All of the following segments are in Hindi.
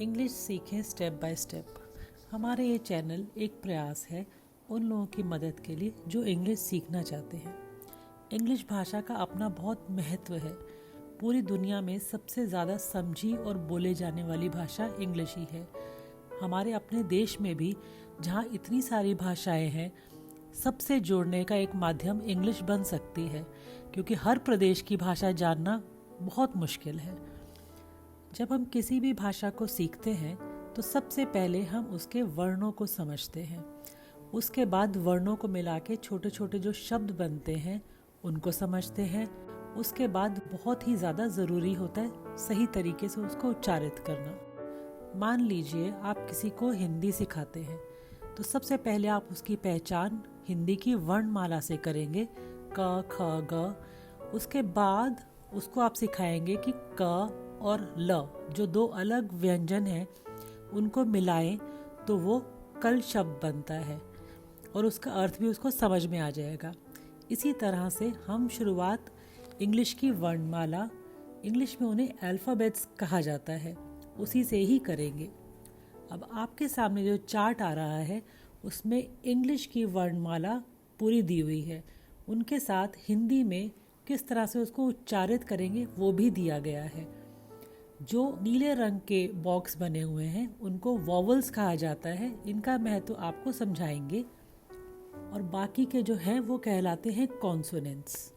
इंग्लिश सीखें स्टेप बाय स्टेप। हमारे ये चैनल एक प्रयास है उन लोगों की मदद के लिए जो इंग्लिश सीखना चाहते हैं। इंग्लिश भाषा का अपना बहुत महत्व है। पूरी दुनिया में सबसे ज़्यादा समझी और बोले जाने वाली भाषा इंग्लिश ही है। हमारे अपने देश में भी जहाँ इतनी सारी भाषाएं हैं, सबसे जोड़ने का एक माध्यम इंग्लिश बन सकती है, क्योंकि हर प्रदेश की भाषा जानना बहुत मुश्किल है। जब हम किसी भी भाषा को सीखते हैं तो सबसे पहले हम उसके वर्णों को समझते हैं। उसके बाद वर्णों को मिला के छोटे छोटे जो शब्द बनते हैं उनको समझते हैं। उसके बाद बहुत ही ज़्यादा ज़रूरी होता है सही तरीके से उसको उच्चारित करना। मान लीजिए आप किसी को हिंदी सिखाते हैं तो सबसे पहले आप उसकी पहचान हिंदी की वर्णमाला से करेंगे, क ख ग। उसके बाद उसको आप सिखाएंगे कि क और ल जो दो अलग व्यंजन हैं उनको मिलाएं तो वो कल शब्द बनता है और उसका अर्थ भी उसको समझ में आ जाएगा। इसी तरह से हम शुरुआत इंग्लिश की वर्णमाला, इंग्लिश में उन्हें अल्फ़ाबेट्स कहा जाता है, उसी से ही करेंगे। अब आपके सामने जो चार्ट आ रहा है उसमें इंग्लिश की वर्णमाला पूरी दी हुई है, उनके साथ हिंदी में किस तरह से उसको उच्चारित करेंगे वो भी दिया गया है। जो नीले रंग के बॉक्स बने हुए हैं उनको वॉवल्स कहा जाता है। इनका महत्व आपको समझाएंगे। और बाकी के जो हैं वो कहलाते हैं कॉन्सोनेंट्स।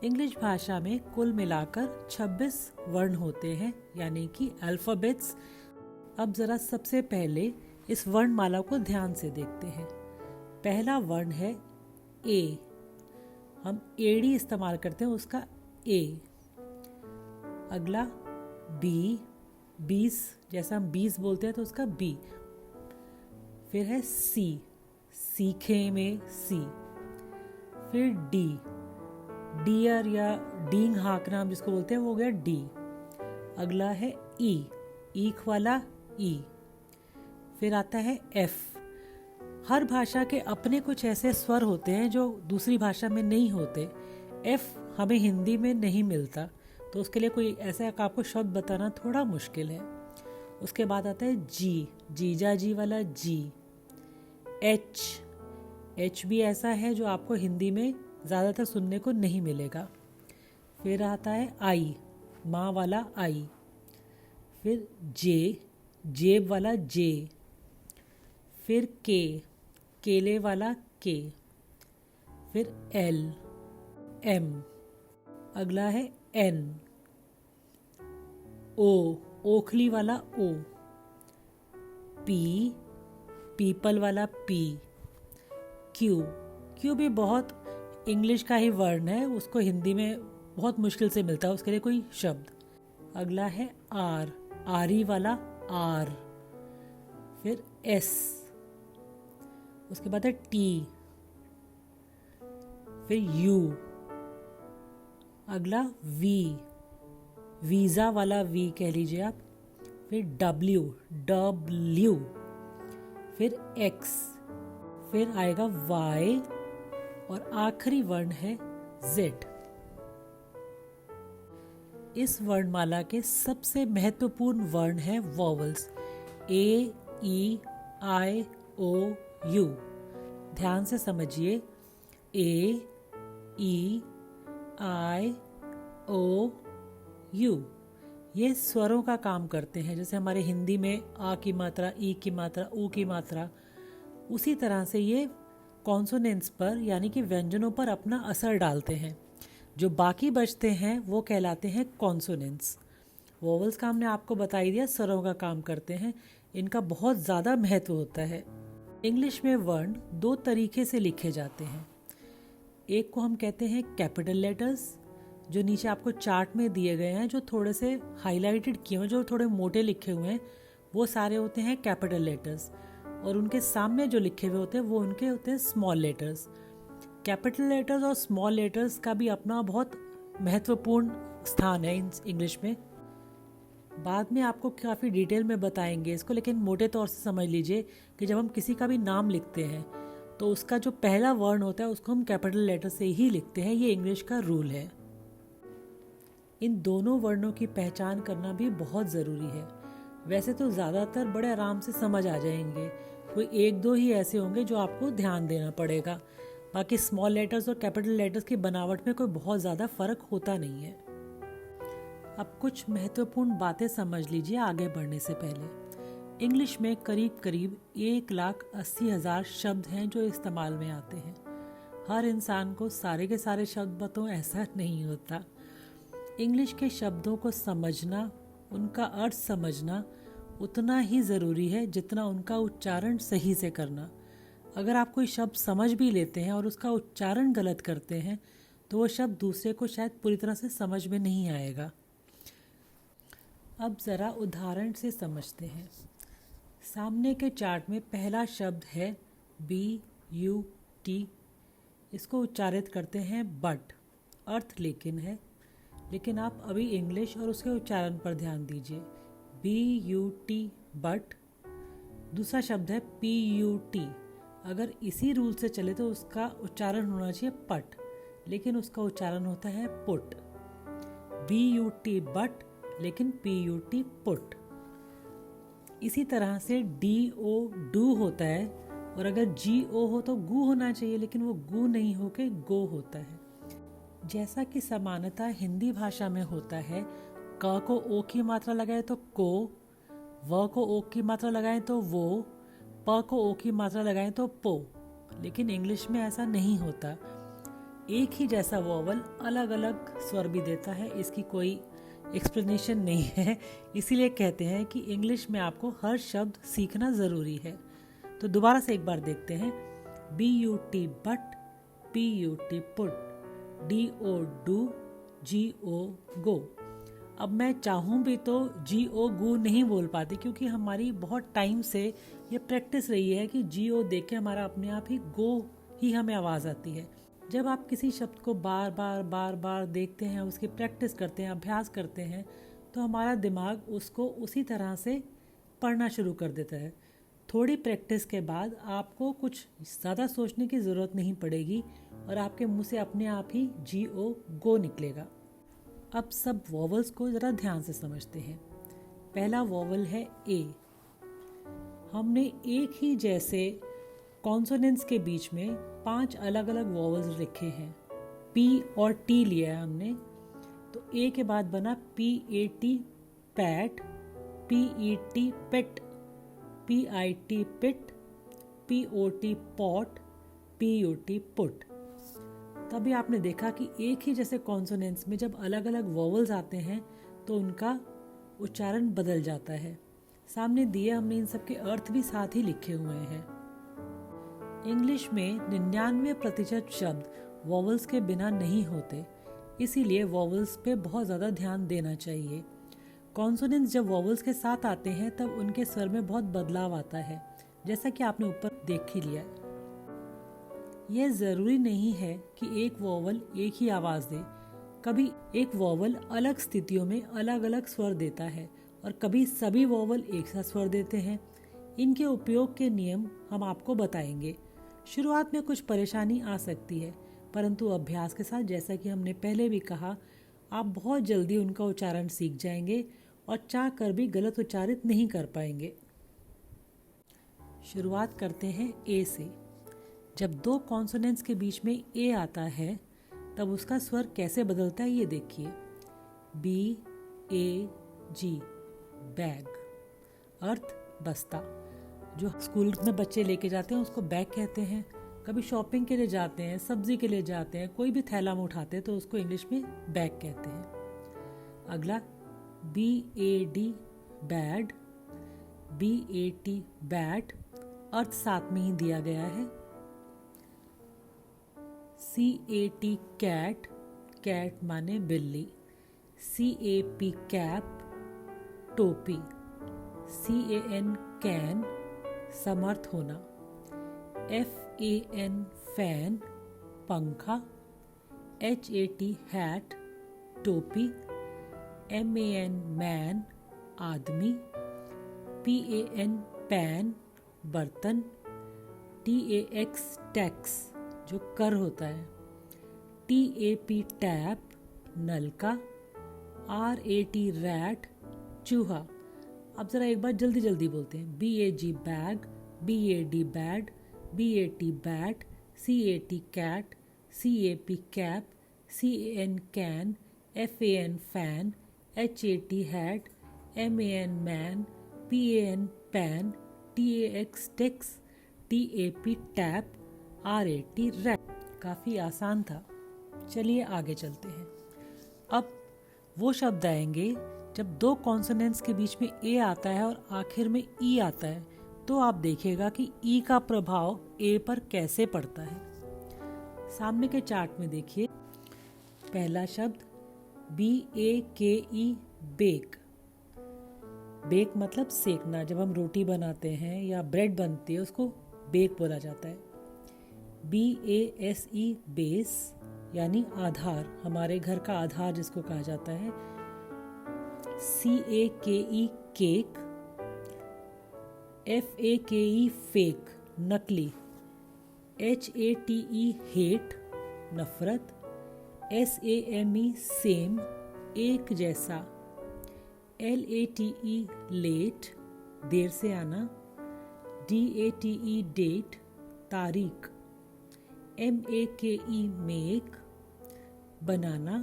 इंग्लिश भाषा में कुल मिलाकर 26 वर्ण होते हैं, यानी कि अल्फ़ाबेट्स। अब ज़रा सबसे पहले इस वर्णमाला को ध्यान से देखते हैं। पहला वर्ण है ए। हम एड़ी इस्तेमाल करते हैं उसका ए। अगला बी, 20 जैसा हम 20 बोलते हैं तो उसका बी। फिर है सी, सीखे में सी। फिर डी, डियर या डींग हाँकना हम जिसको बोलते हैं वो हो गया डी। अगला है ई, ईख वाला ई। फिर आता है एफ। हर भाषा के अपने कुछ ऐसे स्वर होते हैं जो दूसरी भाषा में नहीं होते। एफ हमें हिंदी में नहीं मिलता, तो उसके लिए कोई ऐसा आपको शब्द बताना थोड़ा मुश्किल है। उसके बाद आता है जी, जीजा जी वाला जी। एच, एच भी ऐसा है जो आपको हिंदी में ज़्यादातर सुनने को नहीं मिलेगा। फिर आता है आई, माँ वाला आई। फिर जे, जेब वाला जे। फिर के, केले वाला के। फिर एल, एम। अगला है एन। ओ, ओखली वाला ओ। पी, पीपल वाला पी। क्यू, क्यू भी बहुत इंग्लिश का ही वर्ण है, उसको हिंदी में बहुत मुश्किल से मिलता है उसके लिए कोई शब्द। अगला है आर, आरी वाला आर। फिर एस। उसके बाद है टी। फिर यू। अगला वी, वीज़ा वाला वी कह लीजिए आप। फिर डब्ल्यू, डब्ल्यू। फिर एक्स। फिर आएगा वाई और आखिरी वर्ण है जेड। इस वर्णमाला के सबसे महत्वपूर्ण वर्ण है vowels, A, E, I, O, you. ध्यान से समझिए, ए, ई, आई, ओ, यू ये स्वरों का काम करते हैं। जैसे हमारे हिंदी में आ की मात्रा, ई की मात्रा, ऊ की मात्रा, उसी तरह से ये कॉन्सोनेंट्स पर यानी कि व्यंजनों पर अपना असर डालते हैं। जो बाकी बचते हैं वो कहलाते हैं कॉन्सोनेंट्स। वोवल्स का हमने आपको बता ही दिया, स्वरों का काम करते हैं। इनका बहुत ज़्यादा महत्व होता है। इंग्लिश में वर्ण दो तरीके से लिखे जाते हैं। एक को हम कहते हैं कैपिटल लेटर्स, जो नीचे आपको चार्ट में दिए गए हैं, जो थोड़े से हाईलाइटेड किए हुए, जो थोड़े मोटे लिखे हुए हैं, वो सारे होते हैं कैपिटल लेटर्स। और उनके सामने जो लिखे हुए होते हैं वो उनके होते हैं स्मॉल लेटर्स। कैपिटल लेटर्स और स्मॉल लेटर्स का भी अपना बहुत महत्वपूर्ण स्थान है इंग्लिश में। बाद में आपको काफ़ी डिटेल में बताएंगे इसको, लेकिन मोटे तौर से समझ लीजिए कि जब हम किसी का भी नाम लिखते हैं तो उसका जो पहला वर्ण होता है उसको हम कैपिटल लेटर से ही लिखते हैं। ये इंग्लिश का रूल है। इन दोनों वर्णों की पहचान करना भी बहुत ज़रूरी है। वैसे तो ज़्यादातर बड़े आराम से समझ आ जाएंगे, कोई एक दो ही ऐसे होंगे जो आपको ध्यान देना पड़ेगा। बाकी स्मॉल लेटर्स और कैपिटल लेटर्स की बनावट में कोई बहुत ज़्यादा फ़र्क होता नहीं है। अब कुछ महत्वपूर्ण बातें समझ लीजिए आगे बढ़ने से पहले। इंग्लिश में करीब करीब 1,80,000 शब्द हैं जो इस्तेमाल में आते हैं। हर इंसान को सारे के सारे शब्द बताओ ऐसा नहीं होता। इंग्लिश के शब्दों को समझना, उनका अर्थ समझना उतना ही ज़रूरी है जितना उनका उच्चारण सही से करना। अगर आप कोई शब्द समझ भी लेते हैं और उसका उच्चारण गलत करते हैं तो वो शब्द दूसरे को शायद पूरी तरह से समझ में नहीं आएगा। अब ज़रा उदाहरण से समझते हैं। सामने के चार्ट में पहला शब्द है BUT। इसको उच्चारित करते हैं बट, अर्थ लेकिन है, लेकिन आप अभी इंग्लिश और उसके उच्चारण पर ध्यान दीजिए। BUT but. दूसरा शब्द है PUT। अगर इसी रूल से चले तो उसका उच्चारण होना चाहिए पट, लेकिन उसका उच्चारण होता है पुट। BUT बट, लेकिन PUT पुट। इसी तरह से DO डू होता है, और अगर GO हो तो गू होना चाहिए, लेकिन वो गू नहीं होके गो होता है। जैसा कि समानता हिंदी भाषा में होता है, क को ओ की मात्रा लगाए तो को, व को ओ की मात्रा लगाएं तो वो, प को ओ की मात्रा लगाएं तो पो, लेकिन इंग्लिश में ऐसा नहीं होता। एक ही जैसा वोवल अलग अलग स्वर भी देता है, इसकी कोई एक्सप्लेनेशन नहीं है। इसीलिए कहते हैं कि इंग्लिश में आपको हर शब्द सीखना ज़रूरी है। तो दोबारा से एक बार देखते हैं। BUT but, PUT put, DO do, GO गो। अब मैं चाहूँ भी तो GO गो नहीं बोल पाती, क्योंकि हमारी बहुत टाइम से ये प्रैक्टिस रही है कि GO देख के हमारा अपने आप ही गो ही हमें आवाज़ आती है। जब आप किसी शब्द को बार बार देखते हैं, उसकी प्रैक्टिस करते हैं, अभ्यास करते हैं, तो हमारा दिमाग उसको उसी तरह से पढ़ना शुरू कर देता है। थोड़ी प्रैक्टिस के बाद आपको कुछ ज़्यादा सोचने की ज़रूरत नहीं पड़ेगी और आपके मुंह से अपने आप ही GO गो निकलेगा। अब सब वॉवल्स को ज़रा ध्यान से समझते हैं। पहला वॉवल है A। हमने एक ही जैसे कॉन्सोनेंट्स के बीच में 5 अलग अलग वॉवल्स लिखे हैं। P और T लिया है हमने, तो A के बाद बना PAT पैट, PET पेट, PIT पिट, POT पॉट, PUT पुट। तभी आपने देखा कि एक ही जैसे कॉन्सोनेंट्स में जब अलग अलग वॉवल्स आते हैं तो उनका उच्चारण बदल जाता है। सामने दिए हमने इन सब के अर्थ भी साथ ही लिखे हुए हैं। इंग्लिश में 99% शब्द वॉवल्स के बिना नहीं होते, इसीलिए वॉवल्स पे बहुत ज़्यादा ध्यान देना चाहिए। कॉन्सोनेंट्स जब वॉवल्स के साथ आते हैं तब उनके स्वर में बहुत बदलाव आता है, जैसा कि आपने ऊपर देख ही लिया। यह ज़रूरी नहीं है कि एक वॉवल एक ही आवाज़ दे। कभी एक वॉवल अलग स्थितियों में अलग अलग स्वर देता है और कभी सभी वॉवल एक साथ स्वर देते हैं। इनके उपयोग के नियम हम आपको बताएंगे। शुरुआत में कुछ परेशानी आ सकती है, परंतु अभ्यास के साथ, जैसा कि हमने पहले भी कहा, आप बहुत जल्दी उनका उच्चारण सीख जाएंगे और चाह कर भी गलत उच्चारित नहीं कर पाएंगे। शुरुआत करते हैं ए से। जब 2 कॉन्सोनेंट्स के बीच में ए आता है तब उसका स्वर कैसे बदलता है ये देखिए। BAG बैग, अर्थ बस्ता। जो स्कूल में बच्चे लेके जाते हैं उसको बैग कहते हैं। कभी शॉपिंग के लिए जाते हैं, सब्जी के लिए जाते हैं, कोई भी थैला में उठाते हैं तो उसको इंग्लिश में बैग कहते हैं। अगला BAD बैड, BAT बैट, अर्थ साथ में ही दिया गया है। CAT कैट, कैट माने बिल्ली। CAP कैप, टोपी। CAN कैन, समर्थ होना। FAN फैन, पंखा। HAT हैट, टोपी। MAN मैन, आदमी। PAN पैन, बर्तन। TAX टैक्स, जो कर होता है। TAP टैप, नलका। RAT रैट, चूहा। अब ज़रा एक बार जल्दी जल्दी बोलते हैं। BAG bag, BAD bad, BAT bat, CAT cat, CAP cap, CAN can, FAN fan, HAT hat, MAN man, PAN pan, TAX tax, TAP tap, RAT rap. काफ़ी आसान था। चलिए आगे चलते हैं। अब वो शब्द आएंगे जब दो कॉन्सोनेंट्स के बीच में ए आता है और आखिर में ई आता है, तो आप देखिएगा कि ई का प्रभाव ए पर कैसे पड़ता है। सामने के चार्ट में देखिए, पहला शब्द BAKE बेक। बेक मतलब सेकना। जब हम रोटी बनाते हैं या ब्रेड बनती है उसको बेक बोला जाता है। BASE बेस यानी आधार, हमारे घर का आधार जिसको कहा जाता है। CAKE केक, FAKE फेक नकली, HATE हेट नफरत, SAME सेम एक जैसा, LATE लेट देर से आना, DATE डेट तारीख, MAKE मेक बनाना,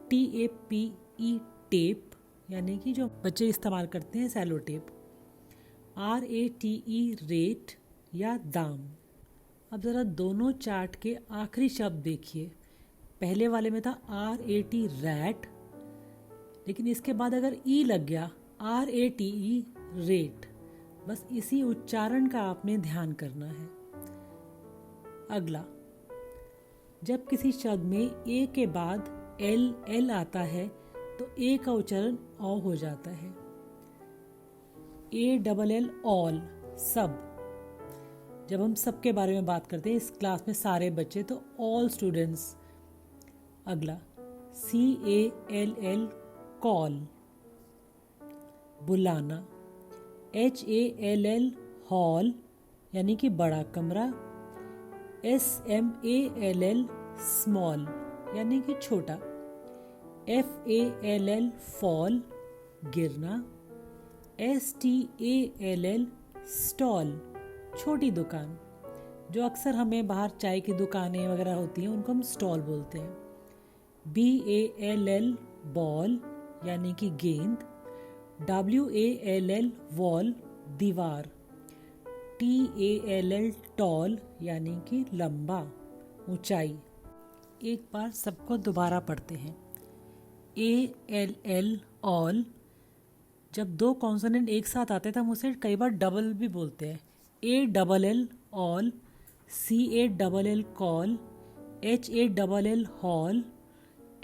TAPE टेप यानी कि जो बच्चे इस्तेमाल करते हैं सैलो टेप, RATE रेट या दाम। अब ज़रा दोनों चार्ट के आखिरी शब्द देखिए। पहले वाले में था RAT रैट, लेकिन इसके बाद अगर ई लग गया RATE रेट। बस इसी उच्चारण का आपने ध्यान करना है। अगला, जब किसी शब्द में ए के बाद एल आता है तो ए का उच्चारण औ हो जाता है। ALL ऑल सब। जब हम सबके बारे में बात करते हैं इस क्लास में सारे बच्चे, तो ऑल स्टूडेंट्स। अगला CALL कॉल बुलाना, HALL हॉल यानी कि बड़ा कमरा, SMALL स्मॉल यानी कि छोटा, FALL फॉल गिरना, STALL स्टॉल छोटी दुकान। जो अक्सर हमें बाहर चाय की दुकानें वगैरह होती हैं उनको हम स्टॉल बोलते हैं। BALL बॉल यानी कि गेंद, WALL वॉल दीवार, TALL टॉल यानी कि लंबा ऊंचाई। एक बार सबको दोबारा पढ़ते हैं। ALL all. जब दो कॉन्सोनेंट एक साथ आते हैं तो हम उसे कई बार डबल भी बोलते हैं। ALL all, CALL call, HALL hall,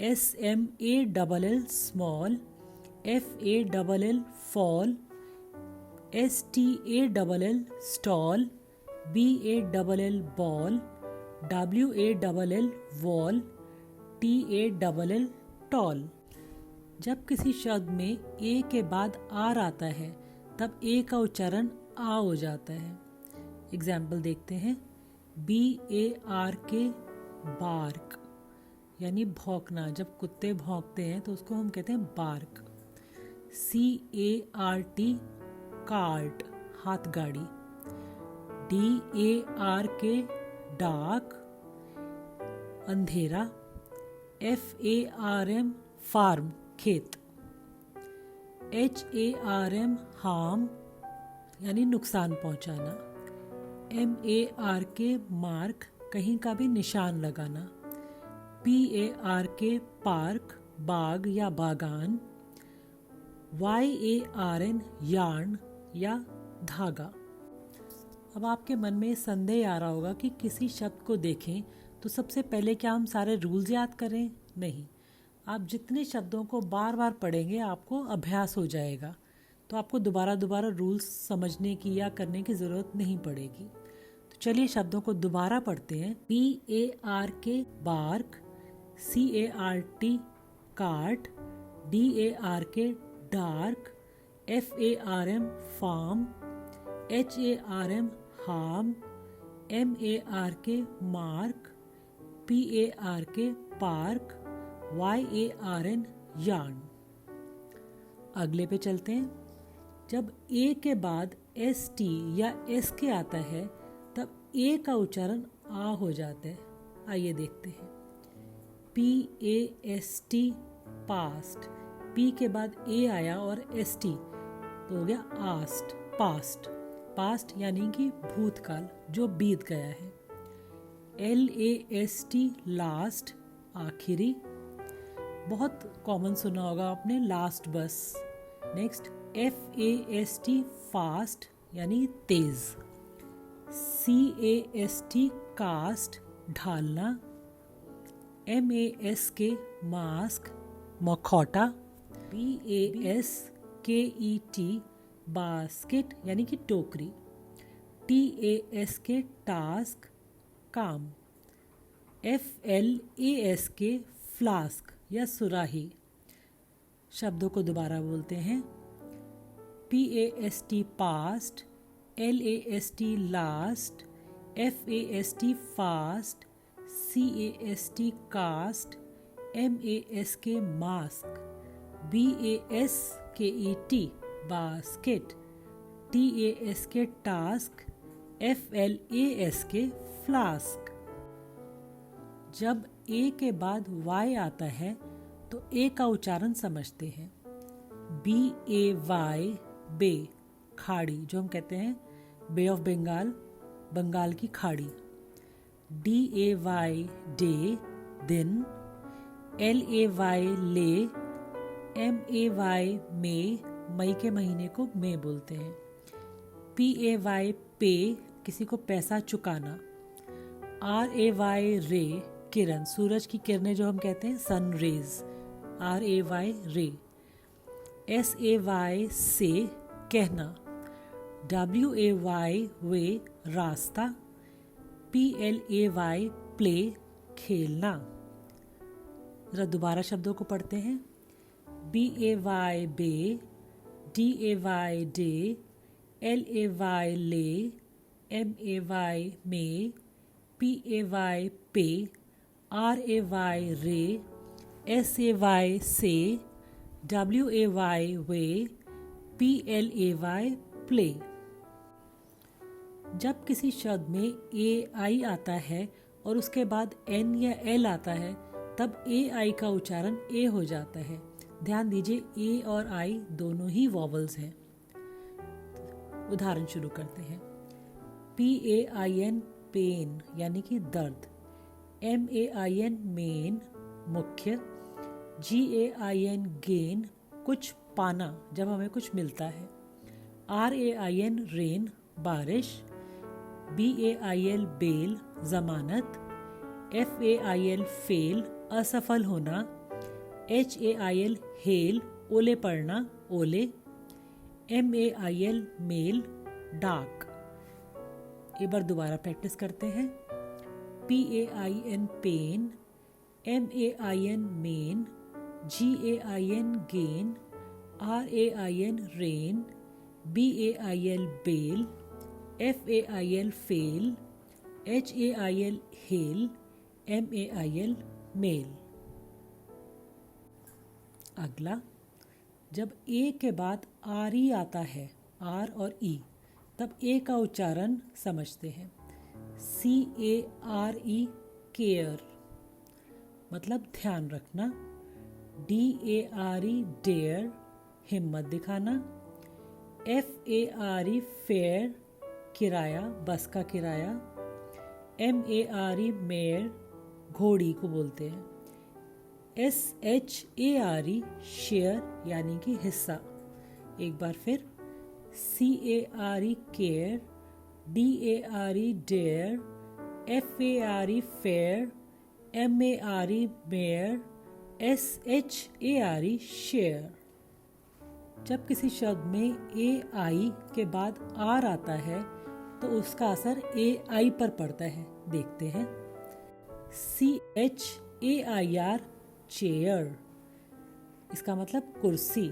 SMALL small, FALL fall, STALL stall, BALL ball, WALL wall, TALL tall. जब किसी शब्द में ए के बाद आर आता है तब ए का उच्चारण आ हो जाता है। एग्जाम्पल देखते हैं। BARK बार्क यानी भौंकना। जब कुत्ते भौंकते हैं तो उसको हम कहते हैं बार्क। CART कार्ट हाथ गाड़ी। DARK डार्क अंधेरा। FARM फार्म खेत। HARM हार्म यानी नुकसान पहुंचाना। MARK मार्क कहीं का भी निशान लगाना। PARK पार्क बाग या बागान। YARN यार्न या धागा। अब आपके मन में संदेह आ रहा होगा कि किसी शब्द को देखें तो सबसे पहले क्या हम सारे रूल्स याद करें? नहीं, आप जितने शब्दों को बार बार पढ़ेंगे आपको अभ्यास हो जाएगा, तो आपको दोबारा रूल्स समझने की या करने की ज़रूरत नहीं पड़ेगी। तो चलिए शब्दों को दोबारा पढ़ते हैं। BARK bark, CART cart, DARK dark, FARM farm, HARM harm, MARK mark, PARK park, YARN yarn. अगले पे चलते हैं। जब ए के बाद एस टी या एस के आता है तब ए का उच्चारण आ हो जाता है। आइए देखते हैं। PAST पास्ट, पी के बाद ए आया और एस टी तो हो गया आस्ट, पास्ट। पास्ट यानी कि भूतकाल जो बीत गया है। LAST लास्ट, आखिरी, बहुत कॉमन सुना होगा आपने, लास्ट बस। नेक्स्ट FAST फास्ट यानी तेज। CAST कास्ट, ढालना। MASK मास्क, मखौटा। BASKET बास्केट यानी कि टोकरी। TASK टास्क, काम। FLASK फ्लास्क या सुराही। शब्दों को दोबारा बोलते हैं। PAST past, LAST last, FAST fast, CAST cast, MASK mask, BASKET basket, TASK task, FLASK flask. जब ए के बाद वाई आता है तो ए का उच्चारण समझते हैं। BAY बे, खाड़ी, जो हम कहते हैं बे ऑफ बंगाल, बंगाल की खाड़ी। DAY डे, दिन। LAY ले, MAY में, मई के महीने को मई बोलते हैं। PAY पे, किसी को पैसा चुकाना। RAY रे, किरण, सूरज की किरणें जो हम कहते हैं सन रेज, RAY रे। SAY से, कहना। WAY वे, रास्ता। PLAY प्ले, खेलना। जरा दोबारा शब्दों को पढ़ते हैं। BAY bay, DAY day, LAY lay, MAY में, PAY पे, RAY रे, SAY से, WAY वे, PLAY प्ले। जब किसी शब्द में AI आता है और उसके बाद N या L आता है तब AI का उच्चारण A हो जाता है। ध्यान दीजिए A और I दोनों ही वॉवल्स हैं। उदाहरण शुरू करते हैं। PAIN पेन यानी कि दर्द। MAIN मेन, मुख्य। GAIN गेन, कुछ पाना, जब हमें कुछ मिलता है। RAIN रेन, बारिश। BAIL बेल, जमानत। FAIL फेल, असफल होना। HAIL हेल, ओले पड़ना, ओले। MAIL मेल, डाक। एक बार दोबारा प्रैक्टिस करते हैं। PAIN pain, MAIN main, GAIN gain, RAIN rain, BAIL bail, FAIL fail, HAIL hail, MAIL mail. अगला, जब ए के बाद RE आता है, R और E, तब ए का उच्चारण समझते हैं। CARE केयर, मतलब ध्यान रखना। DARE डेयर, हिम्मत दिखाना। FARE फेयर, किराया, बस का किराया। MARE मेयर, घोड़ी को बोलते हैं। SHARE शेयर यानी कि हिस्सा। एक बार फिर। CARE care, DARE dare, FARE fare, MARE mare, SHARE share. जब किसी शब्द में AI के बाद R आता है तो उसका असर AI पर पड़ता है। देखते हैं। CHAIR चेयर, इसका मतलब कुर्सी।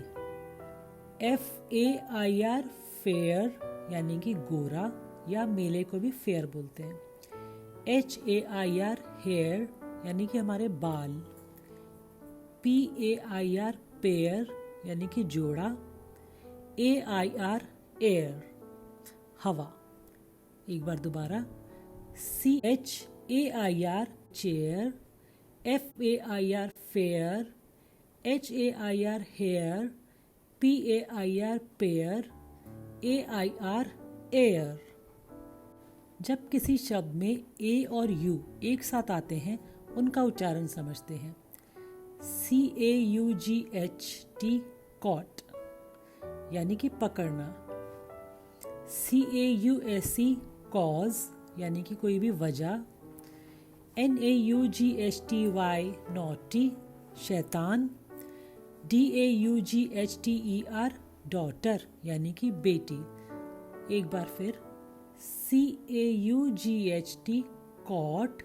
FAIR फेयर यानी कि गोरा या मेले को भी फेयर बोलते हैं। HAIR हेयर यानी कि हमारे बाल। PAIR पेयर यानी कि जोड़ा। AIR एयर, हवा। एक बार दोबारा, CHAIR chair, FAIR fair, HAIR hair, PAIR pair, AIR air. जब किसी शब्द में A और U एक साथ आते हैं उनका उच्चारण समझते हैं। CAUGHT कॉट यानी कि पकड़ना, CAUSE कॉज यानी कि कोई भी वजह, NAUGHTY नॉटी शैतान, DAUGHTER डॉटर यानी कि बेटी। एक बार फिर, CAUGHT caught,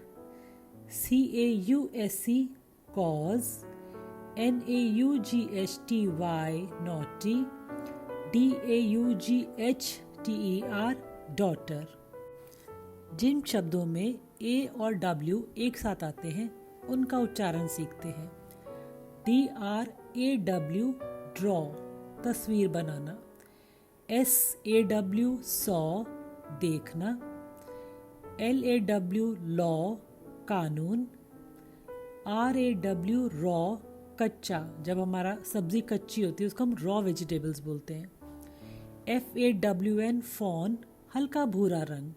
CAUSE cause, NAUGHTY naughty, DAUGHTER daughter. जिन शब्दों में A और W एक साथ आते हैं उनका उच्चारण सीखते हैं। DRAW ड्रॉ तस्वीर बनाना, SAW सॉ देखना, LAW लॉ कानून, RAW रॉ कच्चा, जब हमारा सब्जी कच्ची होती है उसको हम रॉ वेजिटेबल्स बोलते हैं, FAWN फॉन हल्का भूरा रंग,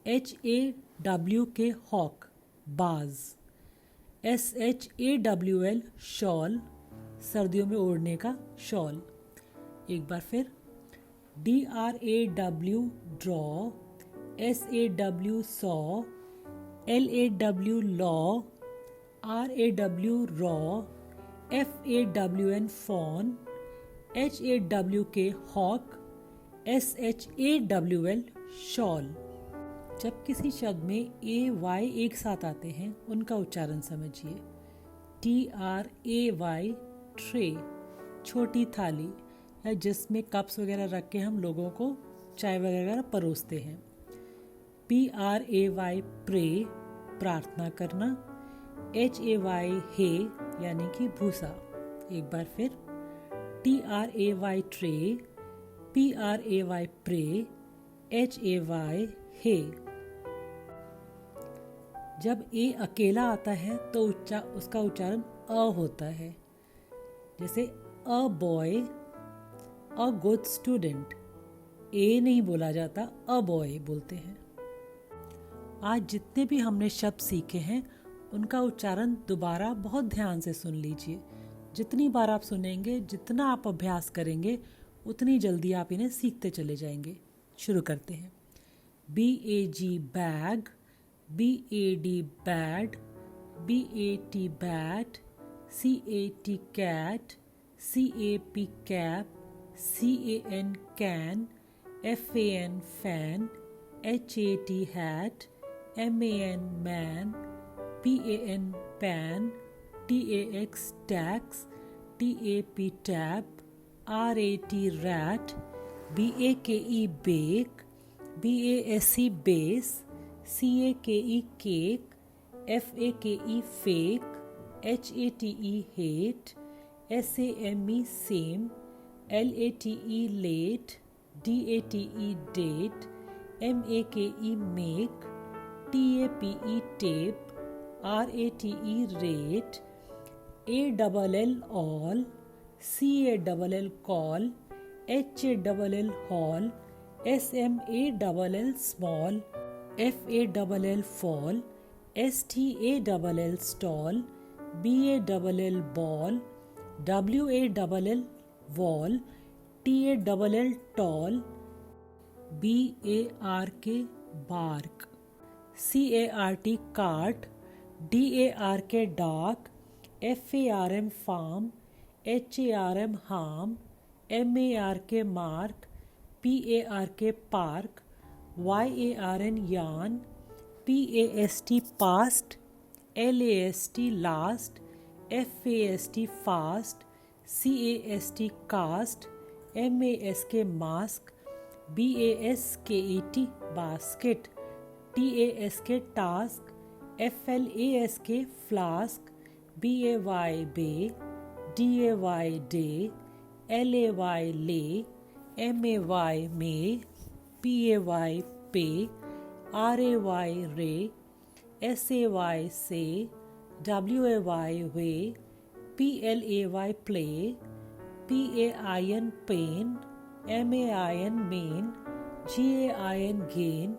HAWK हॉक बाज, SHAWL शॉल सर्दियों में ओढ़ने का शॉल। एक बार फिर, DRAW draw, SAW saw, LAW law, RAW raw, FAWN fawn, HAWK hawk, SHAWL shawl. जब किसी शब्द में AY एक साथ आते हैं उनका उच्चारण समझिए। TRAY ट्रे छोटी थाली या जिसमें कप्स वगैरह रख के हम लोगों को चाय वगैरह परोसते हैं। PRAY प्रे प्रार्थना करना, HAY हे यानी कि भूसा। एक बार फिर, TRAY tray, PRAY pray, HAY hay. जब A अकेला आता है तो उसका उच्चारण अ होता है, जैसे a boy, a good student. A नहीं बोला जाता, अ बॉय बोलते हैं। आज जितने भी हमने शब्द सीखे हैं उनका उच्चारण दोबारा बहुत ध्यान से सुन लीजिए। जितनी बार आप सुनेंगे, जितना आप अभ्यास करेंगे, उतनी जल्दी आप इन्हें सीखते चले जाएंगे। शुरू करते हैं। BAG bag, BAD bad, BAT bat, CAT cat, CAP cap, CAN can, FAN fan, HAT hat, MAN man, PAN pan, TAX tax, TAP tap, RAT rat, BAKE bake, BASE base, CAKE cake, FAKE fake, HATE hate, SAME same, LATE late, DATE date, MAKE make, TAPE tape, RATE rate, ALL all, CALL call, HALL hall, SMALL small, FALL fall, STALL stall, BALL ball, WALL wall, TALL tall, BARK bark, CART cart, DARK dark, FARM farm, HARM harm, MARK mark, PARK park, YARN yarn, PAST past, LAST last, FAST fast, CAST cast, MASK mask, BASKET basket, TASK task, FLASK flask, BAY bay, DAY day, LAY lay, MAY may, PAY पे, RAY रे, SAY से, WAY way, PLAY play, PAIN pain, MAIN main, GAIN gain,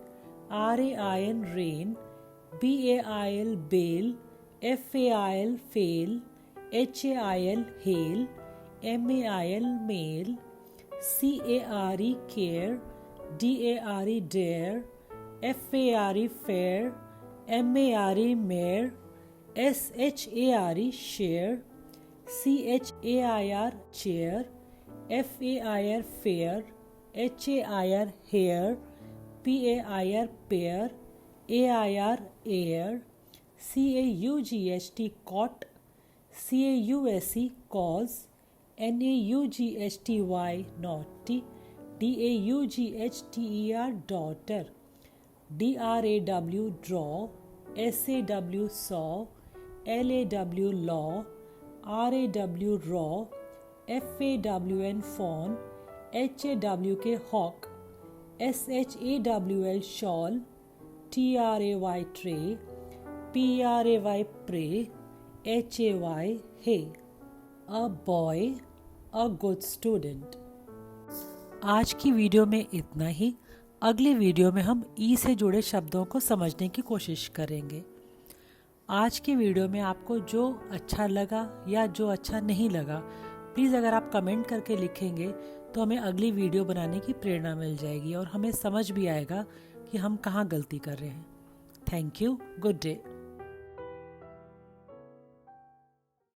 RAIN rain, BAIL bail, FAIL fail, HAIL hail, MAIL mail, CARE care, DARE dare, FARE fair, MARE mare, SHARE share, CHAIR chair, FAIR fair, HAIR hair, PAIR pair, AIR air, CAUGHT caught, CAUSE cause, NAUGHTY naughty, DAUGHTER daughter, DRAW draw, SAW saw, LAW law, RAW raw, FAWN fawn, HAWK hawk, SHAWL shawl, TRAY tray, PRAY pray, HAY hay. A boy, a good student. आज की वीडियो में इतना ही। अगले वीडियो में हम ई से जुड़े शब्दों को समझने की कोशिश करेंगे। आज की वीडियो में आपको जो अच्छा लगा या जो अच्छा नहीं लगा, प्लीज़ अगर आप कमेंट करके लिखेंगे तो हमें अगली वीडियो बनाने की प्रेरणा मिल जाएगी और हमें समझ भी आएगा कि हम कहाँ गलती कर रहे हैं। Thank you, good day.